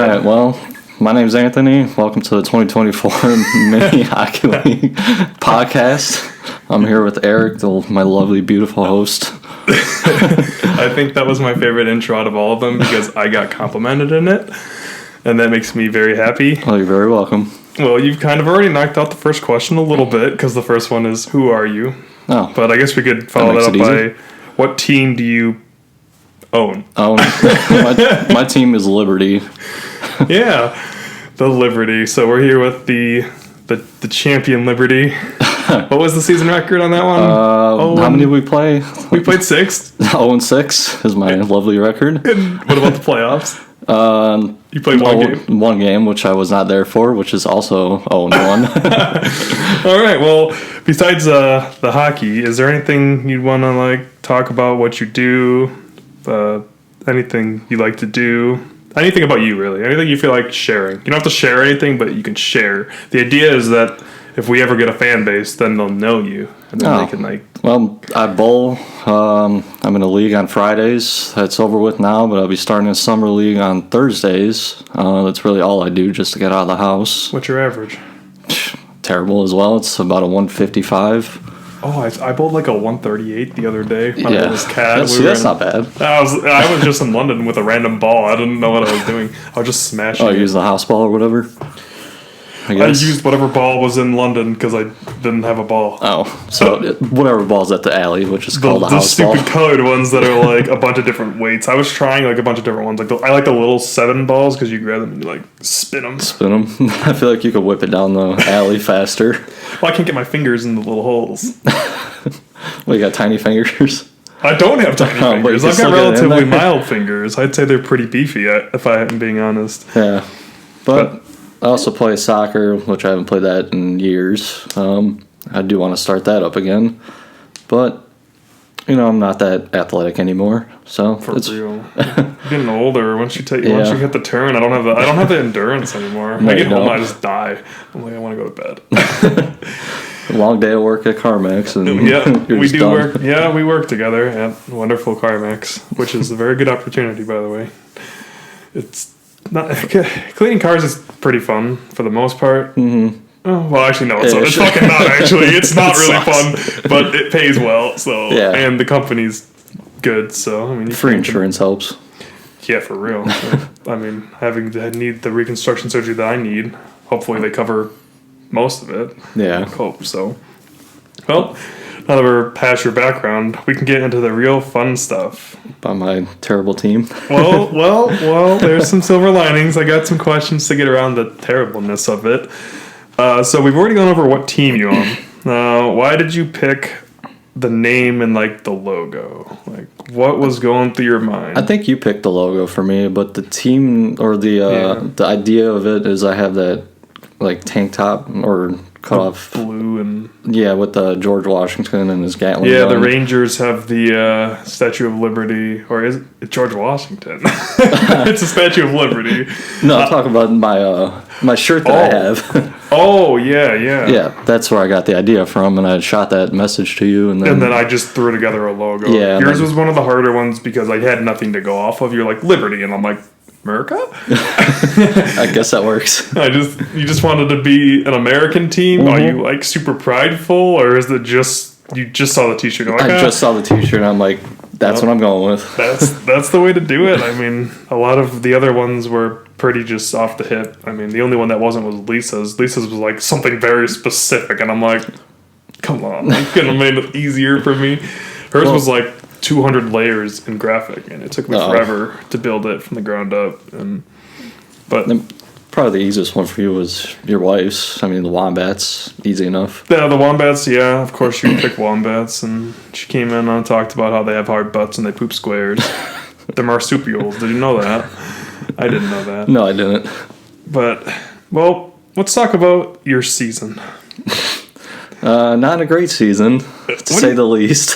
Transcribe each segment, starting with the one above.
right, well, my name's Anthony. Welcome to the 2024 Mini Hockey League podcast. I'm here with Eric, my lovely, beautiful host. I think that was my favorite intro out of all of them because I got complimented in it, and that makes me very happy. Oh, you're very welcome. Well, you've kind of already knocked out the first question a little bit because the first one is, who are you? Oh. But I guess we could follow that up by, what team do you own? My team is Liberty. Yeah, the Liberty. So we're here with the champion Liberty. What was the season record on that one? How many did we play? We played 6. 0-6 is my lovely record. And what about the playoffs? You played one game, which I was not there for, which is also 0-1. All right. Well, besides the hockey, is there anything you'd want to talk about? What you do? Anything you like to do? Anything about you, really? Anything you feel like sharing? You don't have to share anything, but you can share. The idea is that if we ever get a fan base, then they'll know you, and then they can Well, I bowl. I'm in a league on Fridays. That's over with now, but I'll be starting a summer league on Thursdays. That's really all I do just to get out of the house. What's your average? Terrible as well. It's about a 155. Oh, I bowled a 138 the other day. My name was Cat. That's not bad. I was just in London with a random ball. I didn't know what I was doing. I was just smashing it. You used the house ball or whatever? I used whatever ball was in London because I didn't have a ball. Oh, so whatever ball's at the alley, which is called the house ball. The stupid colored ones that are a bunch of different weights. I was trying a bunch of different ones. I like the little 7 balls because you grab them and you spin them. Spin them. I feel like you could whip it down the alley faster. Well, I can't get my fingers in the little holes. Well, you got tiny fingers? I don't have tiny fingers. I've got relatively mild fingers. I'd say they're pretty beefy, if I am being honest. Yeah. But I also play soccer, which I haven't played that in years. I do want to start that up again. But, I'm not that athletic anymore. So For real. Getting older, once you hit the turn, I don't have the endurance anymore. No, I get home and I just die. I'm I want to go to bed. Long day of work at CarMax, and we do done. Work. Yeah, we work together at wonderful CarMax, which is a very good opportunity, by the way. It's not cleaning cars is pretty fun for the most part. Mm-hmm. Oh, well, actually, no, it's fucking not. Actually, it's not really fun, but it pays well. So and the company's good. So free insurance helps. Yeah, for real. I need the reconstruction surgery that I need. Hopefully, they cover most of it. Yeah. I hope so. Well, now that we're past your background, we can get into the real fun stuff. About my terrible team. Well, there's some silver linings. I got some questions to get around the terribleness of it. So we've already gone over what team you own. Why did you pick the name and the logo? What was going through your mind? I think you picked the logo for me, but the team or the idea of it is I have that tank top or cut off blue and with the George Washington and his Gatling gun. The Rangers have the Statue of Liberty, or is it George Washington? It's a Statue of Liberty. No, I'm talking about my shirt that I have. Yeah, that's where I got the idea from, and I shot that message to you, and then I just threw together a logo. Yeah, yours was one of the harder ones because I had nothing to go off of. You're like Liberty, and I'm like, America? I guess that works. You just wanted to be an American team? Mm-hmm. Are you super prideful, or is it just you just saw the t-shirt? I just saw the t-shirt and I'm like, that's what I'm going with. That's the way to do it. A lot of the other ones were pretty just off the hip. The only one that wasn't was Lisa's. Lisa's was something very specific, and I'm like, come on, you could have made it easier for me. Hers was 200 layers in graphic, and it took me forever to build it from the ground up. But probably the easiest one for you was your wife's. The Wombats, easy enough. Yeah, the Wombats. Yeah, of course you pick Wombats, and she came in and talked about how they have hard butts and they poop squares. They're marsupials. Did you know that? I didn't know that. No, I didn't. But let's talk about your season. Not a great season, to say the least.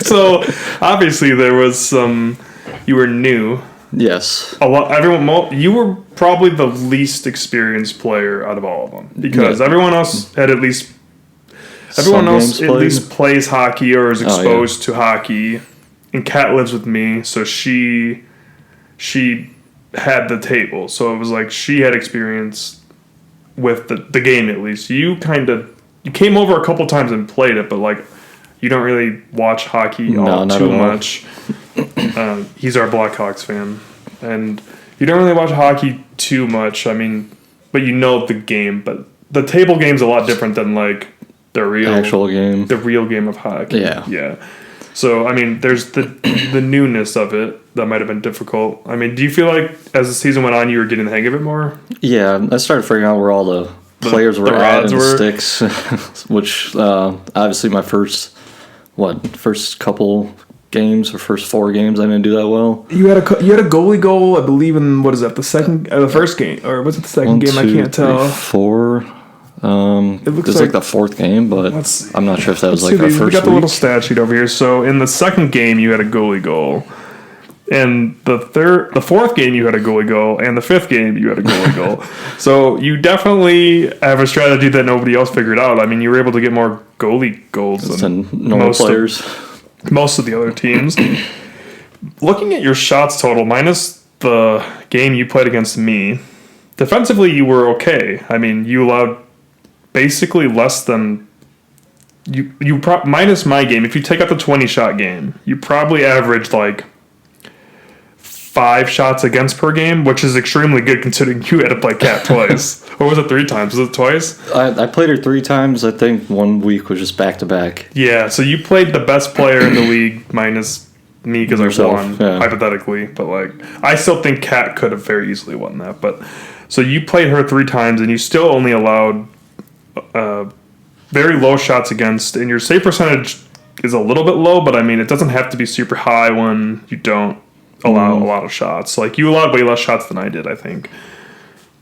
So, obviously, there was some... You were new. Yes. You were probably the least experienced player out of all of them. Because everyone else had at least... Everyone else at least plays hockey or is exposed to hockey. And Kat lives with me, so she had the table, so it was like she had experience with the game at least. You came over a couple times and played it, but like you don't really watch hockey too much. He's our Blackhawks fan, and you don't really watch hockey too much. I mean, but you know the game. But the table game's a lot different than like the actual game, the real game of hockey. Yeah. So I mean, there's the newness of it that might have been difficult. I mean, do you feel like as the season went on, you were getting the hang of it more? Yeah, I started figuring out where all the players were at and the sticks, which obviously my first couple games or first 4 games I didn't do that well. You had a goalie goal, I believe, in what is that, the first game, or was it the second game? I can't tell. 4. It looks like the 4th game, but I'm not sure if that was like our first. We got the little stat sheet over here. So in the second game, you had a goalie goal. And the 4th game, you had a goalie goal. And the 5th game, you had a goalie goal. So you definitely have a strategy that nobody else figured out. I mean, you were able to get more goalie goals than most of the other teams. Looking at your shots total, minus the game you played against me, defensively you were okay. I mean, you allowed basically less than minus my game. If you take out the 20-shot game, you probably averaged like 5 shots against per game, which is extremely good considering you had to play Kat twice. Or was it 3 times? Was it twice? I played her 3 times. I think 1 week was just back to back. Yeah, so you played the best player in the league minus me because I won, hypothetically. But like, I still think Kat could have very easily won that. But so you played her 3 times and you still only allowed very low shots against, and your save percentage is a little bit low, but I mean, it doesn't have to be super high when you don't allow a lot of shots. Like, you allowed way less shots than I did, I think,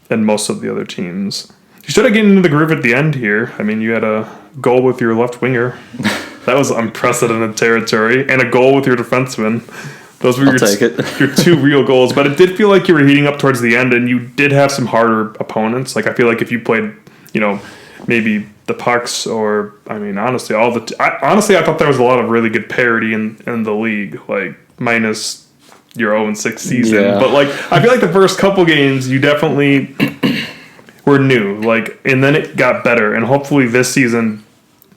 and most of the other teams. You started getting into the groove at the end here. I mean, you had a goal with your left winger. That was unprecedented territory. And a goal with your defenseman. Those were your 2 real goals. But it did feel like you were heating up towards the end, and you did have some harder opponents. Like, I feel like if you played, maybe the pucks or, I mean, honestly, I thought there was a lot of really good parity in the league. Like, minus your 0-6 season. Yeah. But, like, I feel like the first couple games, you definitely were new. Like, and then it got better. And hopefully this season,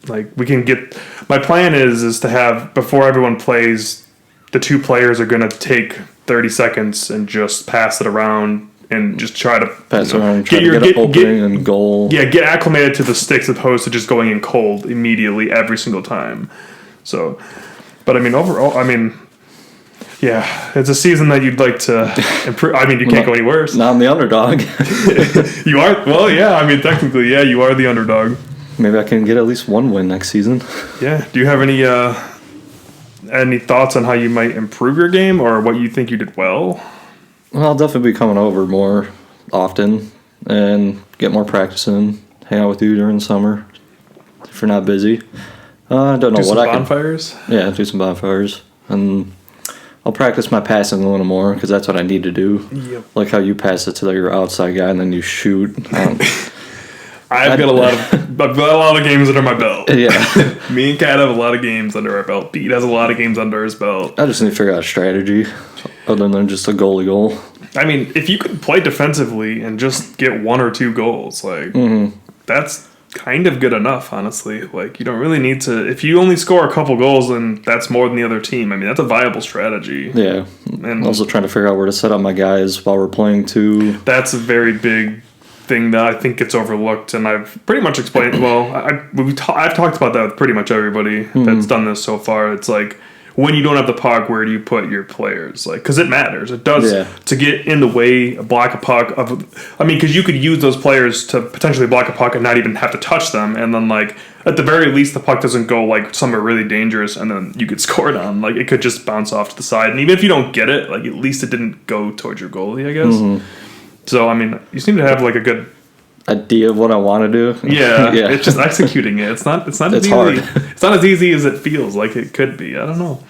like, we can get... My plan is to have, before everyone plays, the 2 players are going to take 30 seconds and just pass it around and just try to pass around, get an opening and goal. Yeah, get acclimated to the sticks as opposed to just going in cold immediately every single time. So, but I mean, overall, yeah, it's a season that you'd like to improve. I mean, you can't go any worse. Now I'm the underdog. You are? Well, yeah, I mean, technically, yeah, you are the underdog. Maybe I can get at least 1 win next season. Yeah. Do you have any thoughts on how you might improve your game or what you think you did well? Well, I'll definitely be coming over more often and get more practice in, hang out with you during the summer if you're not busy. I don't know what I can... Do some bonfires? Yeah, do some bonfires. And I'll practice my passing a little more because that's what I need to do. Yep. Like how you pass it to your outside guy and then you shoot. I've got a lot of games under my belt. Yeah. Me and Kat have a lot of games under our belt. Pete has a lot of games under his belt. I just need to figure out a strategy other than just a goalie goal. I mean, if you could play defensively and just get 1 or 2 goals, like, that's kind of good enough, honestly. Like, you don't really need to... If you only score a couple goals, then that's more than the other team. I mean, that's a viable strategy. Yeah. And also trying to figure out where to set up my guys while we're playing, too. That's a very big thing that I think gets overlooked, and I've pretty much explained... Well, I've talked about that with pretty much everybody that's done this so far. It's like, when you don't have the puck, where do you put your players? Like, because it matters. It does to get in the way, block a puck. Because you could use those players to potentially block a puck and not even have to touch them. And then, like, at the very least, the puck doesn't go, like, somewhere really dangerous and then you get scored on. Like, it could just bounce off to the side. And even if you don't get it, like, at least it didn't go towards your goalie, I guess. So, I mean, you seem to have, like, a good... idea of what I want to do. Yeah. It's just executing it. It's not as easy. Hard. It's not as easy as it feels like it could be. I don't know.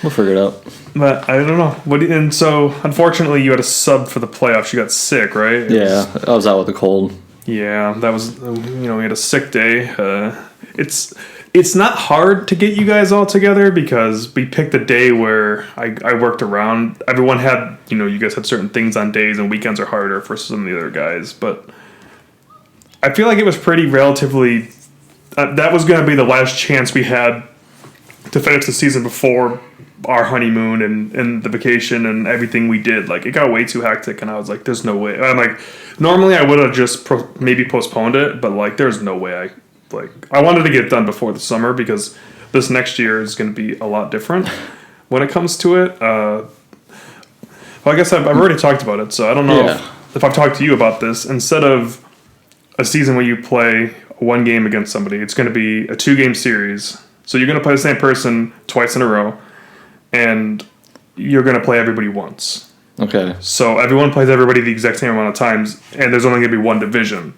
We'll figure it out. But I don't know. And so, unfortunately, you had a sub for the playoffs. You got sick, right? I was out with a cold. Yeah, that was, we had a sick day. It's It's not hard to get you guys all together because we picked a day where I worked around. Everyone had, you guys had certain things on days, and weekends are harder for some of the other guys. But I feel like it was pretty relatively... that was going to be the last chance we had to finish the season before our honeymoon and the vacation and everything we did. Like, it got way too hectic, and I was like, there's no way. I'm like, normally I would have just maybe postponed it, but, like, there's no way I wanted to get it done before the summer because this next year is going to be a lot different when it comes to it. Well, I guess I've already talked about it, so I don't know if I've talked to you about this. Instead of a season where you play one game against somebody, it's going to be a 2-game series. So you're going to play the same person twice in a row, and you're going to play everybody once. Okay. So everyone plays everybody the exact same amount of times, and there's only going to be one division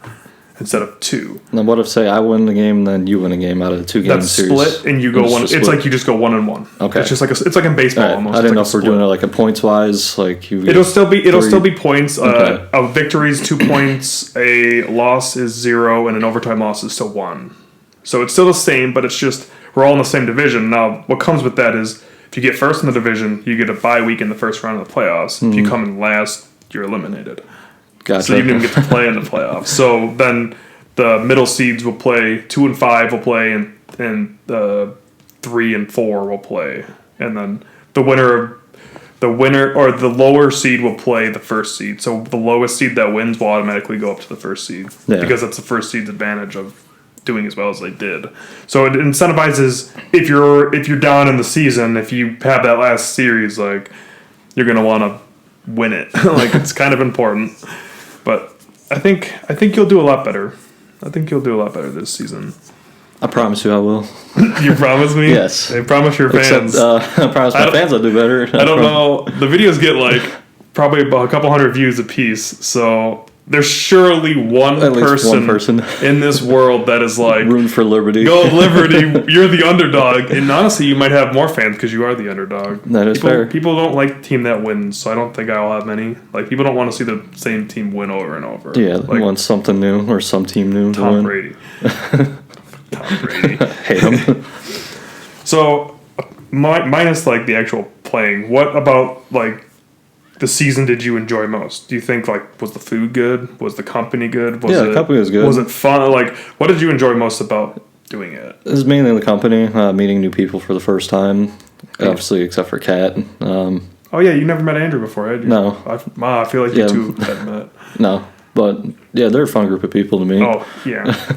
instead of 2. Then what if, say, I win the game, then you win a game out of the 2-game series? That's split, and you go one. It's like you just go 1-1. Okay. It's just like it's like in baseball almost. I didn't know if we're doing it like a points wise, like you. It'll still be points. Okay. A victory is 2 points, a loss is 0, and an overtime loss is still 1. So it's still the same, but it's just we're all in the same division. Now, what comes with that is if you get first in the division, you get a bye week in the first round of the playoffs. If you come in last, you're eliminated. Gotcha. So you didn't even get to play in the playoffs. So then the middle seeds will play, 2 and 5 will play, and 3 and 4 will play, and then the winner or the lower seed will play the first seed. So the lowest seed that wins will automatically go up to the first seed because that's the first seed's advantage of doing as well as they did. So it incentivizes if you're down in the season, if you have that last series, like you're gonna want to win it. Like it's kind of important. But I think you'll do a lot better. I think you'll do a lot better this season. I promise you I will. You promise me? Yes. I promise your fans. Except, I promise my fans I'll do better. I don't know. The videos get like probably about a couple hundred views a piece. So there's surely one person in this world that is like rooting for Liberty. Go Liberty! You're the underdog, and honestly, you might have more fans because you are the underdog. That is fair. People don't like the team that wins, so I don't think I'll have many. Like people don't want to see the same team win over and over. Yeah, they want something new or some team new. Tom Brady. Tom Brady. Hate him. So, minus like the actual playing, what about like the season did you enjoy most? Do you think like was the food good? Was the company good? The company was good. Was it fun? Like, what did you enjoy most about doing it? It was mainly the company, meeting new people for the first time. Obviously, except for Kat. Oh yeah, you never met Andrew before, had you? No. I feel like you two had met. No, but yeah, they're a fun group of people to me. Oh yeah.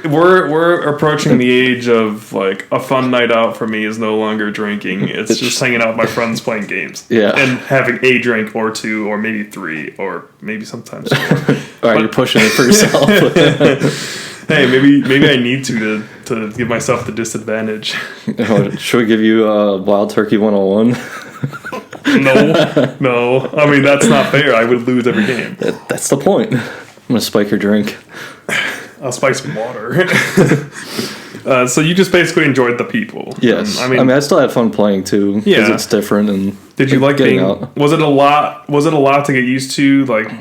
We're approaching the age of like a fun night out for me is no longer drinking. It's just hanging out with my friends playing games. Yeah. And having a drink or 2 or maybe 3 or maybe sometimes 4. All right, you're pushing it for yourself. Hey, maybe I need to give myself the disadvantage. Should we give you Wild Turkey 101? No. I mean, that's not fair. I would lose every game. That's the point. I'm going to spike your drink. I'll spike some water. So you just basically enjoyed the people. Yes. I mean, I still had fun playing too. Because it's different. And did you like getting being out? Was it a lot to get used to, like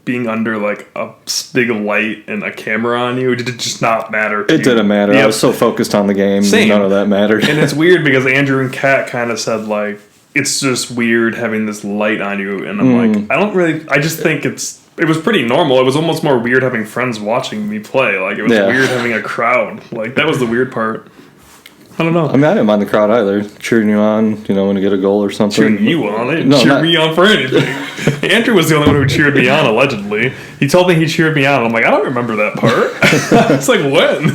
being under like a big light and a camera on you? Or did it just not matter to you? It didn't matter. I was so focused on the game. Same. None of that mattered. And it's weird because Andrew and Kat kind of said like it's just weird having this light on you, and I'm like, I just think it was pretty normal. It was almost more weird having friends watching me play. Like, it was weird having a crowd. Like, that was the weird part. I don't know. I mean, I didn't mind the crowd either. Cheering you on, when you get a goal or something. Cheering you on? They didn't cheer me on for anything. Andrew was the only one who cheered me on, allegedly. He told me he cheered me on. I'm like, I don't remember that part. It's like, when?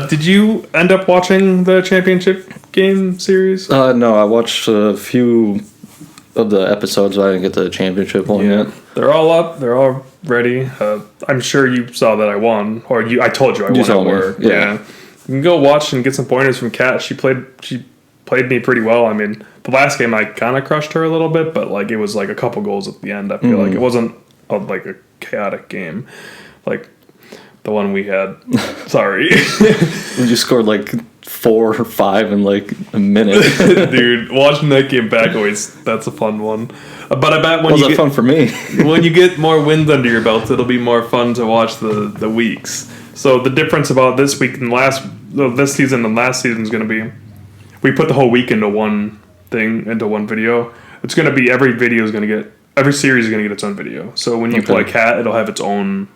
Did you end up watching the championship game series? No, I watched a few of the episodes, but I didn't get the championship one yet. They're all up. They're all ready. I'm sure you saw that I won, or I told you I won at work. Yeah. You can go watch and get some pointers from Kat. She played me pretty well. I mean, the last game I kind of crushed her a little bit, but like it was like a couple goals at the end. I feel like it wasn't like a chaotic game, like the one we had. Sorry, you scored like 4 or 5 in like a minute. Dude, watching that game back that's a fun one. But I bet when fun for me. When you get more wins under your belt, it'll be more fun to watch the weeks. So the difference about this week and last this season and last season is going to be, we put the whole week into one thing, into one video. It's going to be, every series is going to get its own video. So when you play Cat, it'll have its own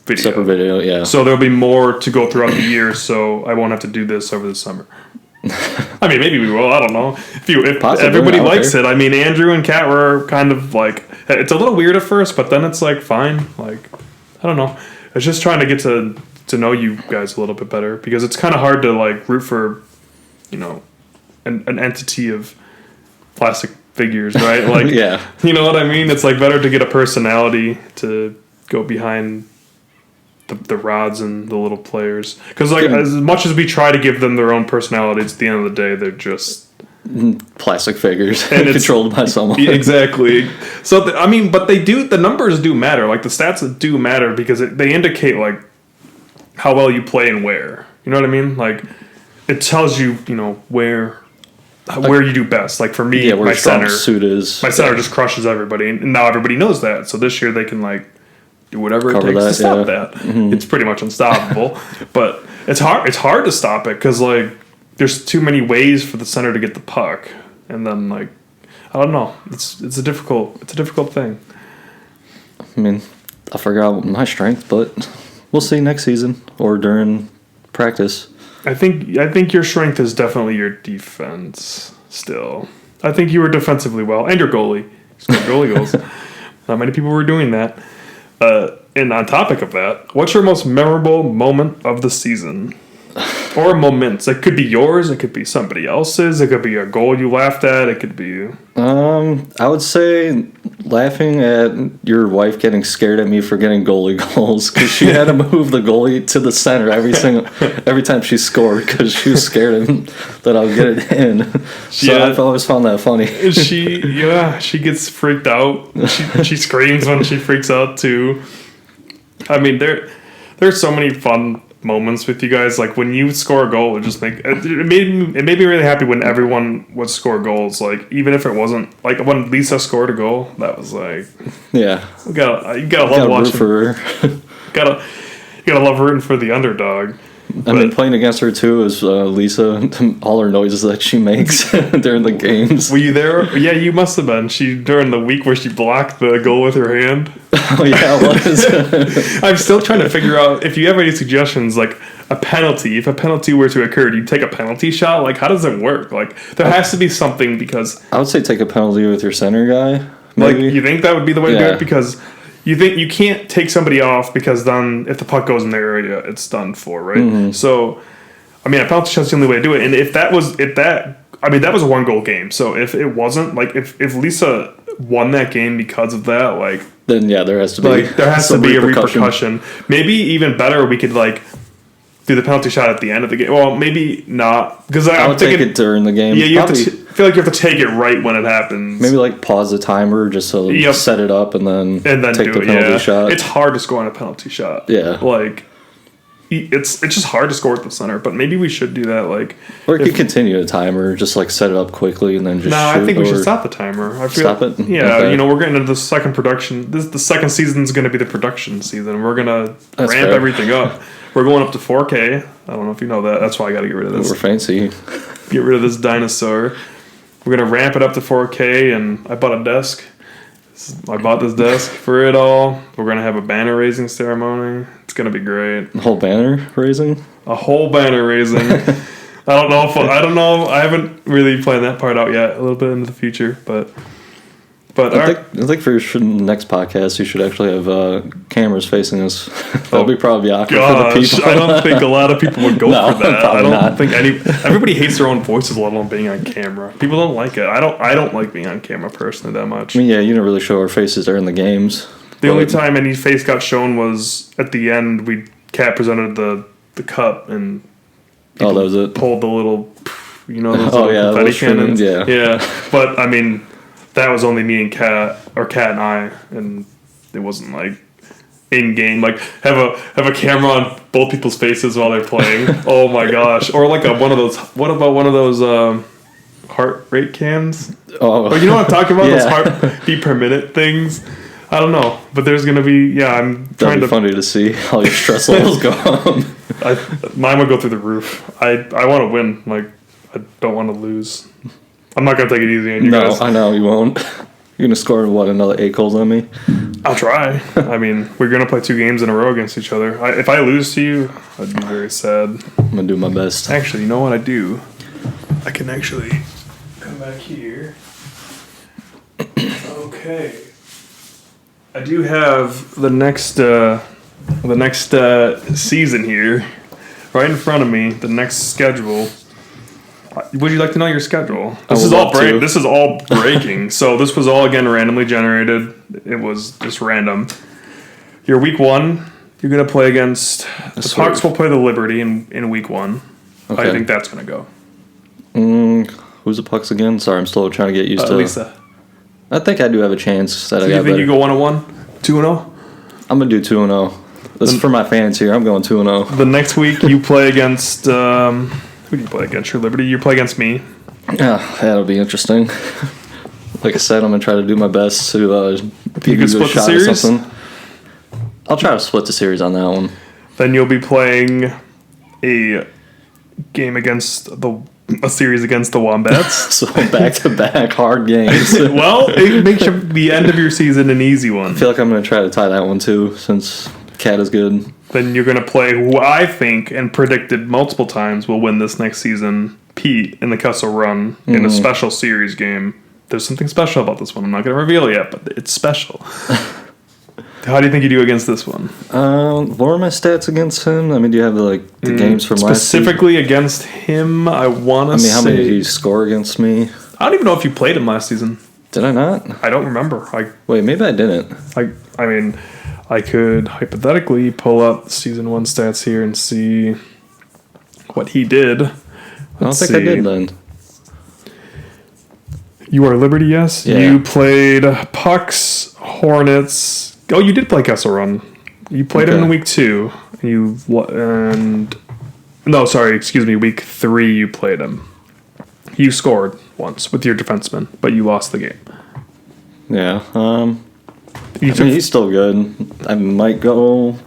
video. Separate video, yeah. So there'll be more to go throughout the year, so I won't have to do this over the summer. I mean, maybe we will. I don't know. If Possibly, everybody likes it. I mean, Andrew and Kat were kind of like, it's a little weird at first, but then it's like fine. Like, I don't know. It's just trying to get to know you guys a little bit better, because it's kind of hard to like root for, you know, an entity of plastic figures, right? Like, yeah. You know what I mean? It's like better to get a personality to go behind the rods and the little players, because like as much as we try to give them their own personalities, at the end of the day they're just plastic figures and controlled by someone. Exactly. So but they do, the numbers do matter, like the stats do matter, because they indicate like how well you play and where, you know what I mean, like it tells you, you know, where you do best. Like for me, my center just crushes everybody, and now everybody knows that, so this year they can like do whatever it takes to stop that. Mm-hmm. It's pretty much unstoppable, but it's hard to stop it, because like there's too many ways for the center to get the puck, and then like I don't know, it's a difficult thing. I mean, I forgot my strength, but we'll see next season or during practice. I think your strength is definitely your defense still. I think you were defensively well, and your goalie. You scored goalie goals. Not many people were doing that. And on topic of that, what's your most memorable moment of the season? Or moments. It could be yours, it could be somebody else's, it could be a goal you laughed at, it could be... I would say laughing at your wife getting scared at me for getting goalie goals, because she had to move the goalie to the center every time she scored, because she was scared that I would get it in. So I've always found that funny. She gets freaked out. She screams when she freaks out too. I mean, there's so many fun moments with you guys. Like when you score a goal, it made me really happy when everyone would score goals. Like even if it wasn't like when Lisa scored a goal, that was like, yeah, you gotta love watching. For her. you gotta love rooting for the underdog. I mean, playing against her too is Lisa. All her noises that she makes during the games. Were you there? Yeah, you must have been. During the week where she blocked the goal with her hand. Oh yeah, it was. I'm still trying to figure out if you have any suggestions, like a penalty. If a penalty were to occur, do you take a penalty shot? Like, how does it work? Like, there has to be something, because I would say take a penalty with your center guy. Maybe. Like, you think that would be the way to do it? Because you think you can't take somebody off, because then if the puck goes in their area, it's done for, right? Mm-hmm. So, I mean, a penalty shot's the only way to do it. And that was a 1-goal game. So if it wasn't, like, if Lisa won that game because of that, like, then yeah, there has to be a repercussion. Maybe even better, we could like do the penalty shot at the end of the game. Well, maybe not, because I'm thinking take it during the game. Yeah, you have to feel like you have to take it right when it happens. Maybe like pause the timer just so set it up and then take the penalty shot. It's hard to score on a penalty shot. Yeah, like it's just hard to score at the center. But maybe we should do that. Like, or you could continue the timer, just like set it up quickly and then just. I think we should stop the timer. Stop it. Yeah, okay. We're getting into the second production. The second season is going to be the production season. We're gonna ramp everything up. We're going up to 4K. I don't know if you know that. That's why I got to get rid of this. We're fancy. Get rid of this dinosaur. We're going to ramp it up to 4K, and I bought a desk. I bought this desk for it all. We're going to have a banner raising ceremony. It's going to be great. A whole banner raising? A whole banner raising. I don't know. I haven't really planned that part out yet. A little bit into the future, but I think for your next podcast, you should actually have cameras facing us. That'll be probably awkward for the people. I don't think a lot of people would go for that. I don't think everybody hates their own voices, let alone being on camera. People don't like it. I don't like being on camera personally that much. I mean, yeah, you don't really show our faces during the games. The only time any face got shown was at the end. Cat presented the cup, and that was it. Pulled the little, those confetti cannons. Yeah. But I mean, that was only me and Kat and I, and it wasn't like in game. Like have a camera on both people's faces while they're playing. Oh my gosh! Or like one of those. What about one of those heart rate cans? Oh, you know what I'm talking about? Those heartbeat per minute things. I don't know, but there's gonna be I'm That'd trying be to. funny to see how your stress levels go on. Mine would go through the roof. I want to win. Like I don't want to lose. I'm not gonna take it easy on you guys. I know you won't. You're gonna score another 8 goals on me? I'll try. I mean, we're gonna play 2 games in a row against each other. If I lose to you, I'd be very sad. I'm gonna do my best. Actually, you know what I do? I can actually come back here. Okay. I do have the next season here, right in front of me. The next schedule. Would you like to know your schedule? This is all breaking. So this was all again randomly generated. It was just random. Your week 1, you're gonna play against the Pucks. Will play the Liberty in week 1. Okay. How do you think that's gonna go? Who's the Pucks again? Sorry, I'm still trying to get used to Lisa. I think I do have a chance that I got. You think you go 1-1, 2-0? I'm gonna do 2-0. This is for my fans here. I'm going 2-0. The next week you play against. Who do you play against? Your Liberty. You play against me. Yeah, that'll be interesting. Like I said, I'm gonna try to do my best to give you a shot the series? or something. I'll try to split the series on that one. Then you'll be playing a game against a series against the Wombats. So back-to-back hard games. Well, it makes the end of your season an easy one. I feel like I'm gonna try to tie that one too, since Cat is good. Then you're gonna play who I think and predicted multiple times will win this next season, Pete, in the Kessel Run in a special series game. There's something special about this one. I'm not gonna reveal it yet, but it's special. How do you think you do against this one? What are my stats against him? I mean, do you have the games from last season? Specifically against him, I want to say... how many did he score against me? I don't even know if you played him last season. Did I not? I don't remember. Wait, maybe I didn't. I mean, I could hypothetically pull up season 1 stats here and see what he did. I don't think I did then. You are Liberty, yes? Yeah. You played Pucks, Hornets... Oh, you did play Kessel Run. You played him in week 2. Week 3 you played him. You scored once with your defenseman, but you lost the game. Yeah. He's still good. I might go...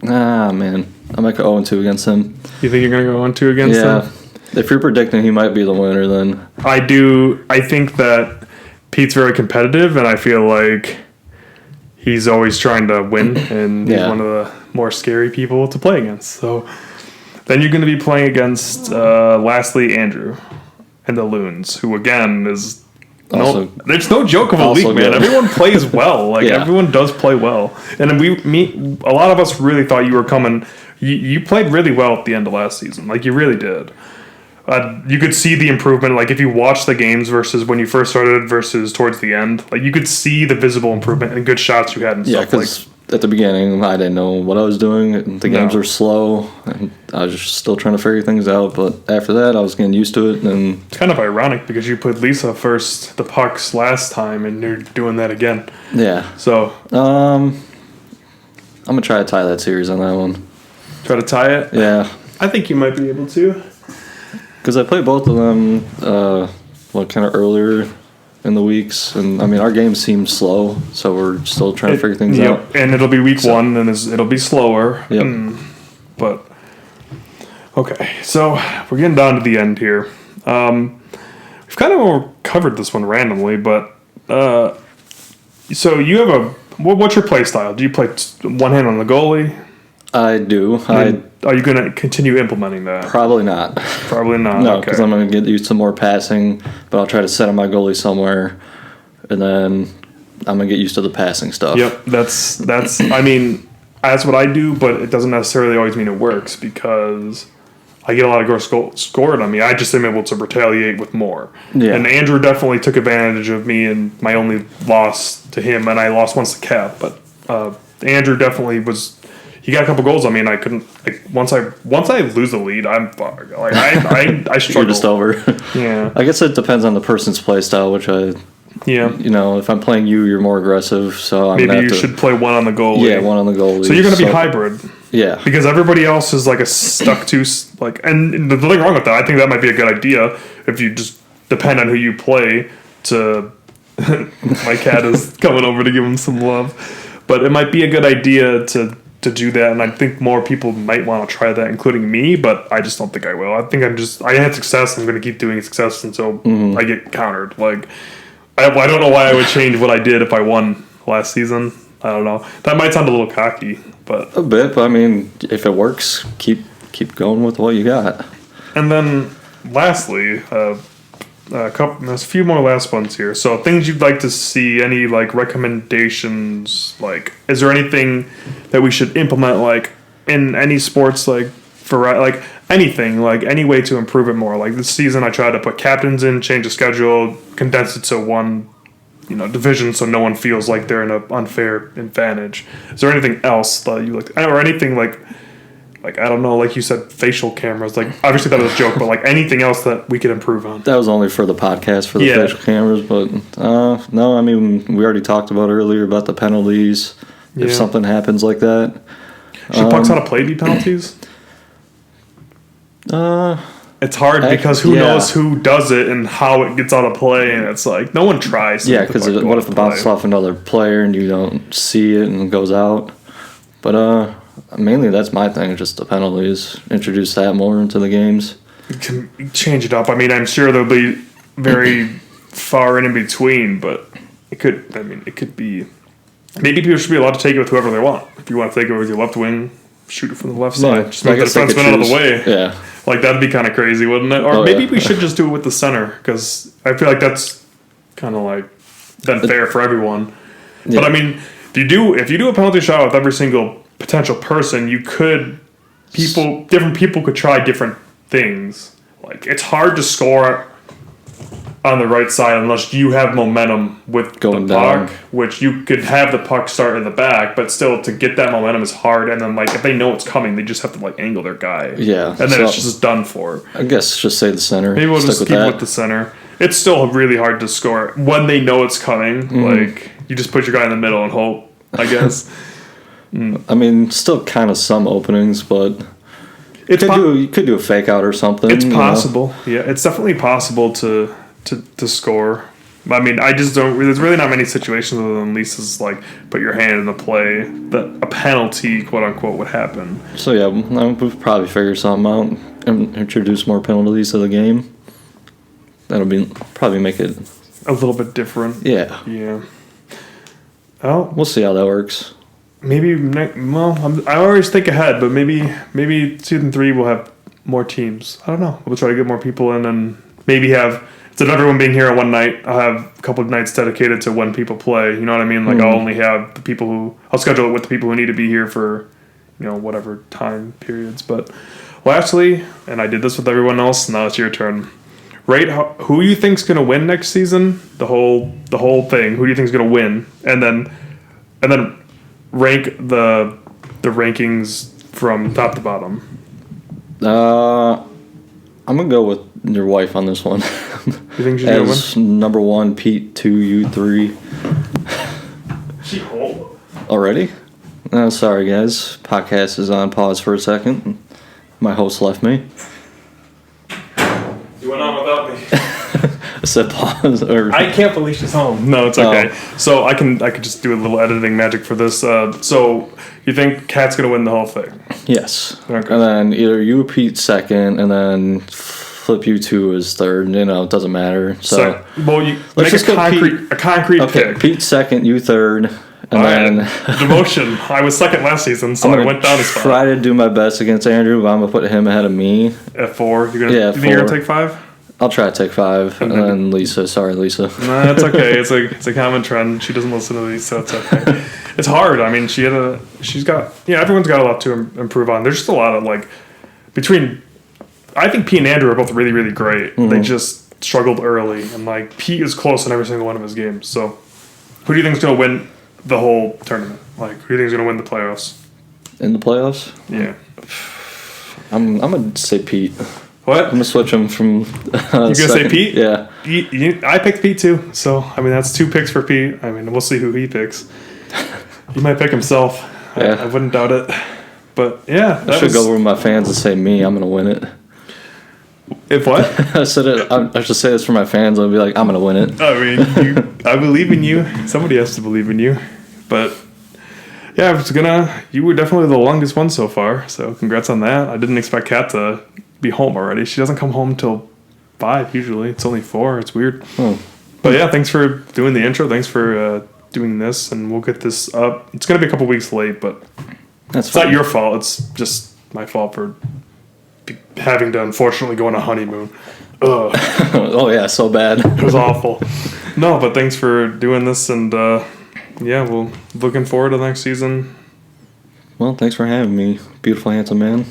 I might go 0-2 against him. You think you're going to go 1-2 against him? Yeah. If you're predicting he might be the winner, then... I do. I think that Pete's very competitive, and I feel like... He's always trying to win, and he's one of the more scary people to play against. So then you're going to be playing against, lastly, Andrew and the Loons, who, again, is... It's no joke of a league, man. Everyone plays well. Everyone does play well. And a lot of us really thought you were coming... You played really well at the end of last season. You really did. You could see the improvement, if you watch the games versus when you first started versus towards the end, you could see the visible improvement and good shots you had and stuff. Yeah, because at the beginning, I didn't know what I was doing. And the games were slow, and I was just still trying to figure things out. But after that, I was getting used to it. And it's kind of ironic because you put Lisa first, the Pucks last time, and you're doing that again. Yeah. So, I'm gonna try to tie that series on that one. Try to tie it? Yeah. I think you might be able to. Because I played both of them, kind of earlier in the weeks, and our game seems slow, so we're still trying to figure things out. And it'll be week 1, and it'll be slower. Yep. But okay, so we're getting down to the end here. We've kind of covered this one randomly, but so you have what's your play style? Do you play one hand on the goalie? I do. Are you going to continue implementing that? Probably not. Probably not. No, because I'm going to get used to more passing, but I'll try to set up my goalie somewhere, and then I'm going to get used to the passing stuff. Yep, that's that's what I do, but it doesn't necessarily always mean it works because I get a lot of goals scored on me. I just am able to retaliate with more. Yeah. And Andrew definitely took advantage of me and my only loss to him, and I lost once to Cap, but Andrew definitely was... He got a couple goals on me, and I couldn't. Once I lose the lead, I'm fucked. I struggle. You're just over. Yeah. I guess it depends on the person's play style, which if I'm playing you're more aggressive, so maybe you should play one on the goalie. Yeah, one on the goalie. So you're going to be hybrid. Yeah. Because everybody else is a stuck to and there's nothing wrong with that. I think that might be a good idea if you just depend on who you play to My cat is coming over to give him some love. But it might be a good idea to do that, and I think more people might want to try that, including me, but I just don't think I will. I think I had success, I'm going to keep doing success until I get countered. Like, I don't know why I would change what I did if I won last season. I don't know. That might sound a little cocky, but... A bit, but I mean, if it works, keep going with what you got. And then, lastly, there's a few more last ones here. So, things you'd like to see, any, like, recommendations, like, is there anything that we should implement, like, in any sports, like, for, like, anything, like, any way to improve it more? Like, this season I tried to put captains in, change the schedule, condense it to one, division so no one feels like they're in an unfair advantage. Is there anything else that you like, or anything like I don't know, like you said, facial cameras, like obviously that was a joke, but like anything else that we could improve on? That was only for the podcast for the facial cameras, but no, I mean, we already talked about earlier about the penalties. If something happens like that, should pucks out of play be penalties? It's hard because who knows who does it and how it gets out of play, and it's like no one tries. Yeah, because what if it bounces off another player and you don't see it and it goes out? But mainly that's my thing, just the penalties. Introduce that more into the games. You can change it up. I mean, I'm sure there'll be very far in between, but it could be. Maybe people should be allowed to take it with whoever they want. If you want to take it with your left wing, shoot it from the left side. Just make the defenseman out of the way. Yeah. Like, that'd be kind of crazy, wouldn't it? Or maybe we should just do it with the center, because I feel like that's kind of like then fair for everyone. Yeah. But I mean, if you do a penalty shot with every single potential person, different people could try different things. Like, it's hard to score on the right side unless you have momentum with going the puck, down. which you could have the puck start in the back, but still to get that momentum is hard. And then, like, if they know it's coming, they just have to, like, angle their guy. Yeah. And then it's just done for. I guess just say the center. Maybe we'll just keep with the center. It's still really hard to score when they know it's coming. Like, you just put your guy in the middle and hope, I guess. I mean, still kind of some openings, but you could do a fake out or something. It's possible. Yeah, it's definitely possible to score. I mean, I just don't. There's really not many situations other than Lisa's like put your hand in the play that a penalty, quote unquote, would happen. So yeah, we'll probably figure something out and introduce more penalties to the game. That'll probably make it a little bit different. Yeah. Yeah. Well, we'll see how that works. Maybe. I always think ahead, but maybe season 3 we'll have more teams. I don't know. We'll try to get more people in and maybe have. Instead of everyone being here on one night, I'll have a couple of nights dedicated to when people play. You know what I mean? Like, I'll only have the people I'll schedule it with the people who need to be here for, whatever time periods. But lastly, and I did this with everyone else, now it's your turn. Rate who you think's going to win next season, the whole thing. Who do you think's going to win? And then rank the rankings from top to bottom. I'm going to go with your wife on this one. You think she's going to win? Number 1, Pete, 2, you 3. She home? Already? Sorry, guys. Podcast is on pause for a second. My host left me. You went on without me. I said pause. I can't believe she's home. No, it's okay. So I could just do a little editing magic for this. So you think Kat's going to win the whole thing? Yes. Okay. And then either you, Pete, second, and then flip you 2 as third. It doesn't matter. So you make a concrete pick. Pete second, you third. And then demotion. I was second last season, so I went down a spot. Try to do my best against Andrew, but I'm gonna put him ahead of me. At 4, you think you're gonna take 5? I'll try to take 5, and then Lisa. Sorry, Lisa. No, that's okay. It's a common trend. She doesn't listen to these, so it's okay. It's hard. I mean, everyone's got a lot to improve on. There's just a lot of I think Pete and Andrew are both really, really great. Mm-hmm. They just struggled early, and Pete is close in every single one of his games. So, who do you think is gonna win the whole tournament? Who do you think is going to win the playoffs? In the playoffs? Yeah. I'm going to say Pete. What? I'm going to switch him from You're going to say Pete? Yeah. I picked Pete too. So, that's 2 picks for Pete. We'll see who he picks. He might pick himself. Yeah. I wouldn't doubt it. But, yeah. I should go over with my fans and say me. I'm going to win it. If what? I should say this for my fans. I'll be like, I'm going to win it. I believe in you. Somebody has to believe in you. But yeah, you were definitely the longest one so far. So congrats on that. I didn't expect Kat to be home already. She doesn't come home till 5 usually. It's only 4. It's weird. Oh. But yeah, thanks for doing the intro. Thanks for doing this, and we'll get this up. It's gonna be a couple weeks late, but it's not your fault. It's just my fault for having to unfortunately go on a honeymoon. Ugh. Oh yeah, so bad. It was awful. No, but thanks for doing this, and yeah, looking forward to the next season. Well, thanks for having me, beautiful, handsome man.